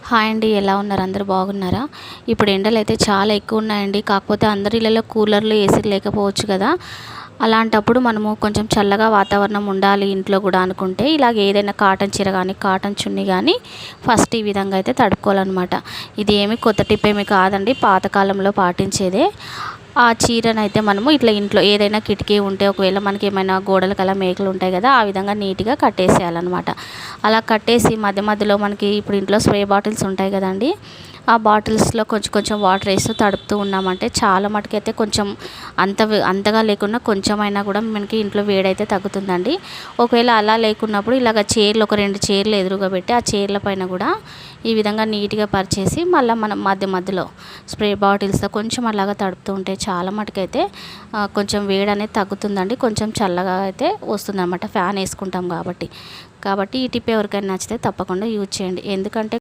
Hi అండి, ఎలా ఉన్నారు? అందరూ బాగున్నారా? ఇప్పుడు ఎండలు అయితే చాలా ఎక్కువ ఉన్నాయండి. కాకపోతే అందరి ఇళ్ళలో కూలర్లు, ఏసీలు లేకపోవచ్చు కదా. అలాంటప్పుడు మనము కొంచెం చల్లగా వాతావరణం ఉండాలి ఇంట్లో కూడా అనుకుంటే ఇలాగ ఏదైనా కాటన్ చీర కానీ, కాటన్ చున్నీ కానీ ఫస్ట్ ఈ విధంగా అయితే తడుపుకోవాలన్నమాట. ఇది ఏమి కొత్త టిప్ ఏమి కాదండి, పాతకాలంలో పాటించేదే. ఆ చీరనైతే మనము ఇట్లా ఇంట్లో ఏదైనా కిటికీ ఉంటే, ఒకవేళ మనకి ఏమైనా గోడలకు అలా మేకులు ఉంటాయి కదా, ఆ విధంగా నీట్గా కట్టేసేయాలన్నమాట. అలా కట్టేసి మధ్య మధ్యలో మనకి ఇప్పుడు ఇంట్లో స్ప్రే బాటిల్స్ ఉంటాయి కదండి, ఆ బాటిల్స్లో కొంచెం కొంచెం వాటర్ వేస్తూ తడుపుతూ ఉన్నామంటే చాలా మటుకైతే కొంచెం అంతగా లేకున్నా కొంచెమైనా కూడా మనకి ఇంట్లో వేడైతే తగ్గుతుందండి. ఒకవేళ అలా లేకున్నప్పుడు ఇలాగ చైర్లు, ఒక 2 చైర్లు ఎదురుగా పెట్టి ఆ చైర్ల పైన కూడా ఈ విధంగా నీట్గా పరిచేసి మళ్ళీ మనం మధ్య మధ్యలో స్ప్రే బాటిల్స్తో కొంచెం అలాగా తడుపుతూ ఉంటే చాలా మటుకైతే కొంచెం వేడి అనేది తగ్గుతుందండి. కొంచెం చల్లగా అయితే వస్తుందన్నమాట, ఫ్యాన్ వేసుకుంటాం కాబట్టి. ఈ టిప్ ఎవరికైనా నచ్చితే తప్పకుండా యూజ్ చేయండి. ఎందుకంటే